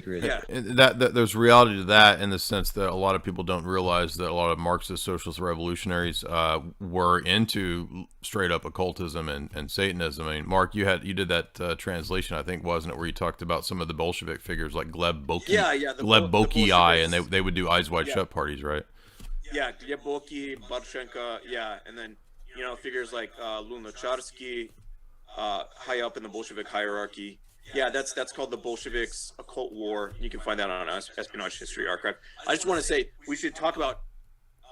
secret. Yeah. That there's reality to that in the sense that a lot of people don't realize that a lot of Marxist socialist revolutionaries were into straight up occultism and Satanism. I mean, Mark, you did that translation, I think, wasn't it, where you talked about some of the Bolshevik figures like Gleb Boki, Gleb Boki, and they would do eyes wide shut parties, right? Yeah, Gleb Boki, Barshenka, and then figures like Lunacharsky, high up in the Bolshevik hierarchy. Yeah, that's called the Bolsheviks' Occult War. You can find that on Espionage History Archive. I just want to say we should talk about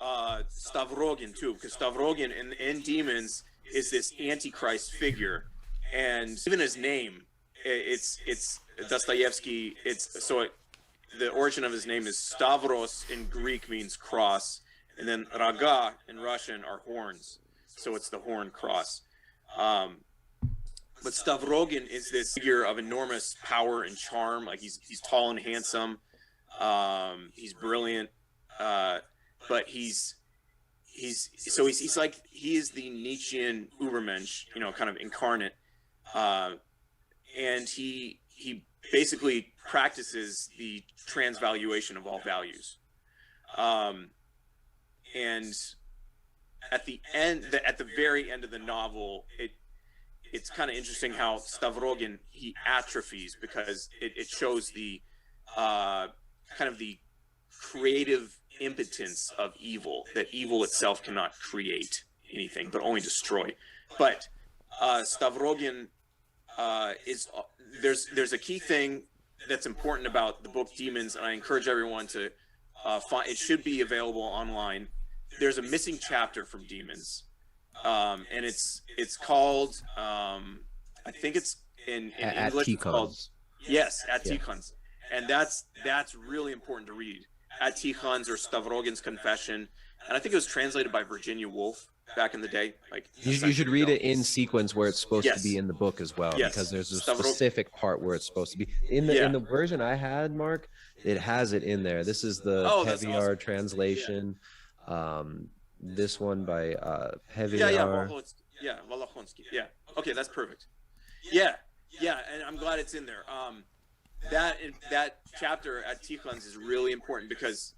Stavrogin too, because Stavrogin in Demons is this antichrist figure, and even his name, it's Dostoevsky. The origin of his name is Stavros in Greek means cross, and then Raga in Russian are horns, so it's the horn cross. But Stavrogin is this figure of enormous power and charm. Like he's tall and handsome. He's brilliant. But he is the Nietzschean Übermensch, kind of incarnate. And he basically practices the transvaluation of all values. And at the very end of the novel, it's kind of interesting how Stavrogin, he atrophies because it shows the kind of the creative impotence of evil, that evil itself cannot create anything but only destroy. But Stavrogin there's a key thing that's important about the book Demons, and I encourage everyone to find it. Should be available online. There's a missing chapter from Demons. And it's called I think it's in English it's called At Tikhon's, and that's really important to read. At Tikhon's, or Stavrogin's Confession, and I think it was translated by Virginia Woolf back in the day. Like you should read it in sequence where it's supposed to be in the book as well, because there's a specific part where it's supposed to be in the version I had, Mark. It has it in there. This is the Heaviar translation. This one by Heaviar. Volokonsky. Yeah. Okay, that's perfect. Yeah, and I'm glad it's in there. That chapter at Tikhon's is really important because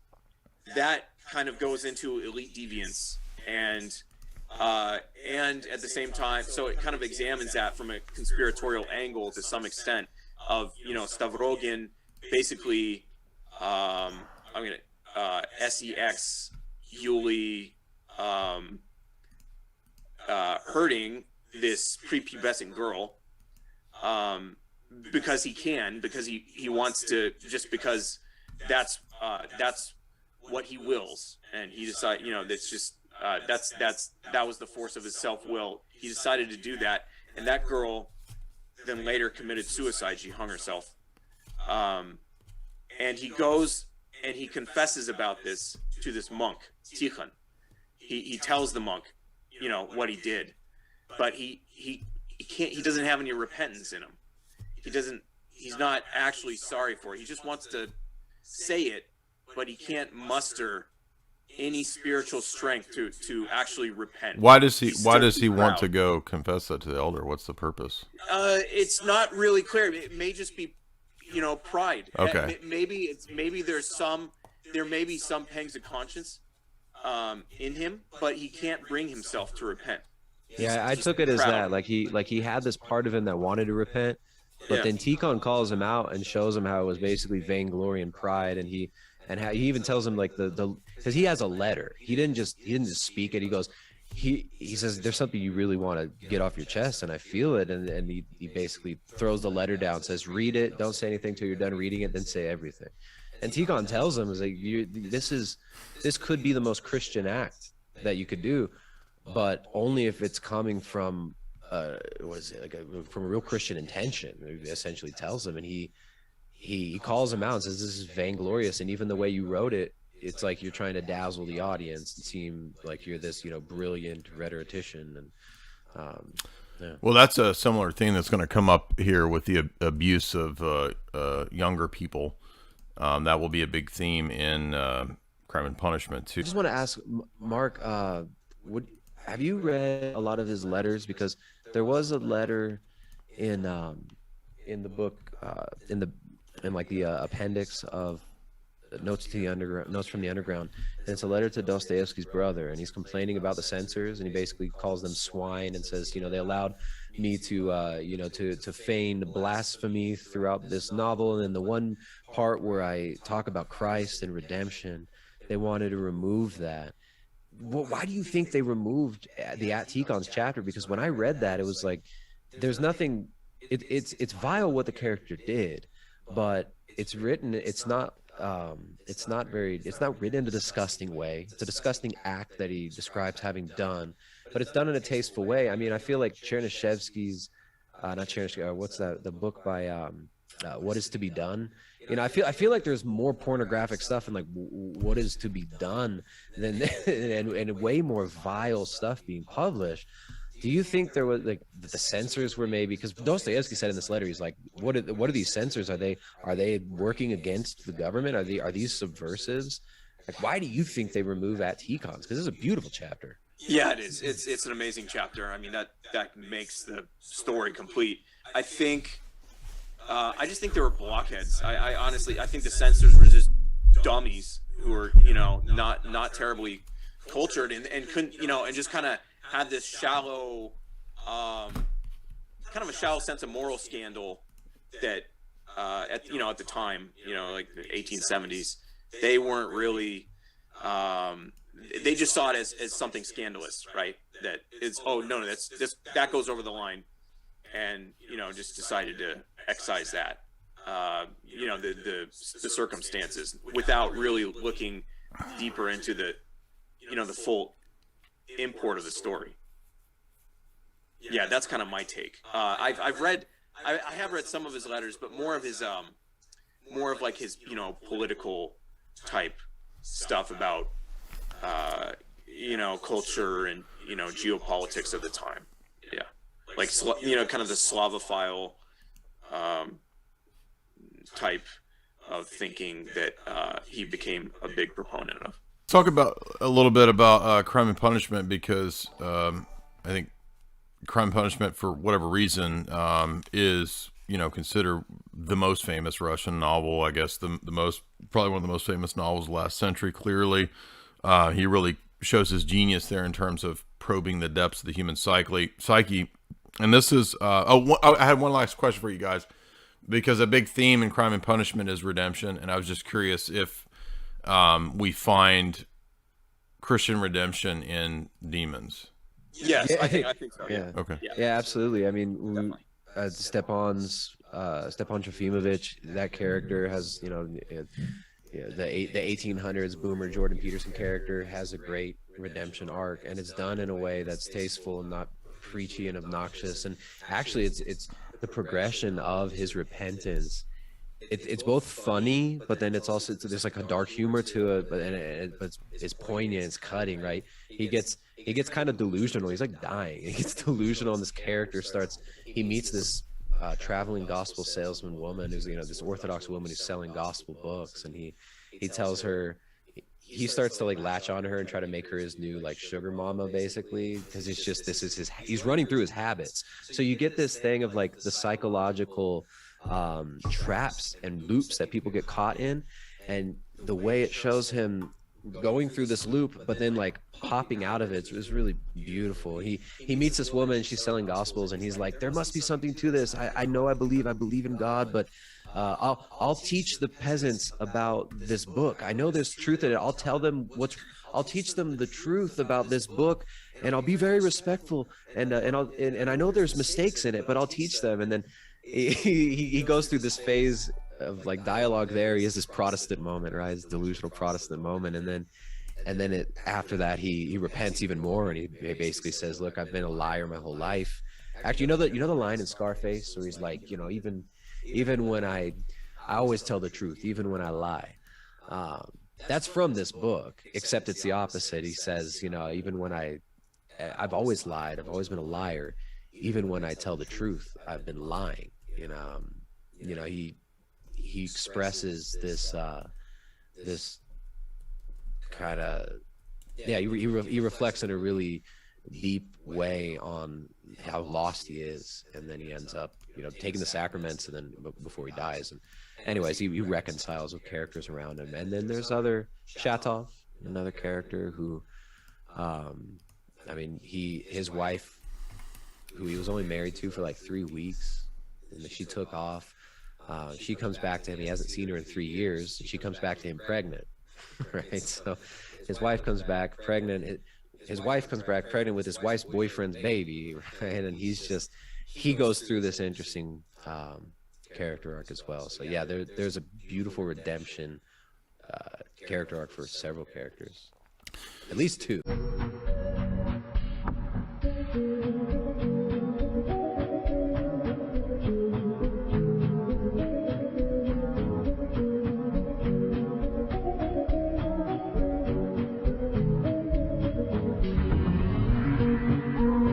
that kind of goes into elite deviance and at the same time, so it kind of examines that from a conspiratorial angle to some extent of Stavrogin basically sex Yuli hurting this prepubescent girl because he wants to, just because that's what he wills, and he decided that's just that was the force of his self-will. He decided to do that, and that girl then later committed suicide. She hung herself, and he goes and he confesses about this to this monk Tikhon. He tells the monk what he did, but he can't, he doesn't have any repentance in him. He's not actually sorry for it. He just wants to say it, but he can't muster any spiritual strength to actually repent. Why does he want to go confess that to the elder? What's the purpose? It's not really clear. It may just be pride. Okay. Maybe there may be some pangs of conscience in him, but he can't bring himself to repent. I took it as that. Like he had this part of him that wanted to repent, but then Tikhon calls him out and shows him how it was basically vainglory and pride, and how he even tells him like the because he has a letter. He didn't just speak it. He goes, he says there's something you really want to get off your chest, and I feel it, and he basically throws the letter down, says read it, don't say anything till you're done reading it, then say everything. And Tikhon tells him, is like, this could be the most Christian act that you could do, but only if it's coming from from a real Christian intention. He essentially tells him, and he calls him out and says this is vainglorious, and even the way you wrote it, it's like you're trying to dazzle the audience and seem like you're this brilliant rhetorician. And well, that's a similar thing that's going to come up here with the abuse of younger people. That will be a big theme in Crime and Punishment too. I just want to ask Mark, have you read a lot of his letters? Because there was a letter in the book in the like the appendix of Notes from the Underground, and it's a letter to Dostoevsky's brother, and he's complaining about the censors, and he basically calls them swine and says, they allowed me to feign blasphemy throughout this novel, and then the one part where I talk about Christ and redemption, they wanted to remove that. Well, why do you think they removed the Tikhon's chapter? Because when I read that, it was like, there's nothing. It's vile what the character did, but it's written. It's not written in a disgusting way. It's a disgusting act that he describes having done, but it's done in a tasteful way. I mean, I feel like Chernyshevsky's, not Chernyshevsky, what's that? The book by What Is to Be Done. I feel like there's more pornographic stuff in like What Is to Be Done than and way more vile stuff being published. Do you think there was like the censors were maybe, because Dostoevsky said in this letter, he's like, what are these censors? Are they working against the government? Are these subversives? Like, why do you think they remove Tikhon's? Because it's a beautiful chapter. Yeah, it is. It's an amazing chapter. I mean, that makes the story complete. I just think they were blockheads. I honestly think the censors were just dummies who were not terribly cultured and couldn't and just kind of had this shallow, kind of a shallow sense of moral scandal that at the time, like the 1870s, they weren't really, they just saw it as something scandalous, right? That it's, oh no, that goes over the line, and just decided to excise that, the circumstances without really looking deeper into the full import of the story. Yeah, that's kind of my take. I have read some of his letters, but more of his like his political type stuff about culture and geopolitics of the time. Yeah, like kind of the Slavophile type of thinking that he became a big proponent of. Talk a little bit about Crime and Punishment, because I think Crime and Punishment, for whatever reason, is considered the most famous Russian novel. I guess probably one of the most famous novels of the last century. Clearly, he really shows his genius there in terms of probing the depths of the human psyche. And this is I had one last question for you guys, because a big theme in Crime and Punishment is redemption, and I was just curious if we find Christian redemption in demons. Yes, yeah, I think so. Yeah. Okay. Yeah, absolutely. I mean, Stepan Trofimovich, that character has, the 1800s boomer Jordan Peterson character has a great redemption arc, and it's done in a way that's tasteful and not preachy and obnoxious. And actually, it's the progression of his repentance. It's both funny, but then there's like a dark humor to it, but it's poignant, it's cutting, right? He gets kind of delusional. He's like dying. He gets delusional, and this character he meets this traveling gospel salesman woman who's this Orthodox woman who's selling gospel books, and he tells her, he starts to like latch on to her and try to make her his new like sugar mama, basically, because he's running through his habits. So you get this thing of like the psychological traps and loops that people get caught in, and the way it shows him going through this loop but then like popping out of it is really beautiful. He meets this woman, she's selling gospels, and he's like, there must be something to this. I know I believe in God, but I'll teach the peasants about this book. I know there's truth in it. I'll teach them the truth about this book, and I'll be very respectful, and I know there's mistakes in it, but I'll teach them. And then he goes through this phase of like dialogue there. He has this Protestant moment, right? His delusional Protestant moment, and then after that he repents even more, and he basically says, look, I've been a liar my whole life. Actually, you know the line in Scarface where he's like, even when I always tell the truth, even when I lie. That's from this book, except it's the opposite. He says, even when I've always lied, I've always been a liar. Even when I tell the truth, I've been lying. He expresses this kind of, he reflects in a really deep way on how lost he is, and then he ends up, you know, taking the sacraments, and then before he dies. And anyways, he reconciles with characters around him. And then there's other Shatov, another character who, I mean, his wife, who he was only married to for like 3 weeks, and she took off. She comes back to him. He hasn't seen her in 3 years. She comes back to him pregnant, right? So his wife comes back pregnant. His wife comes back pregnant with his wife's boyfriend's baby, right? And he goes through this interesting character arc as well. So yeah, there's a beautiful redemption character arc for several characters, at least 2.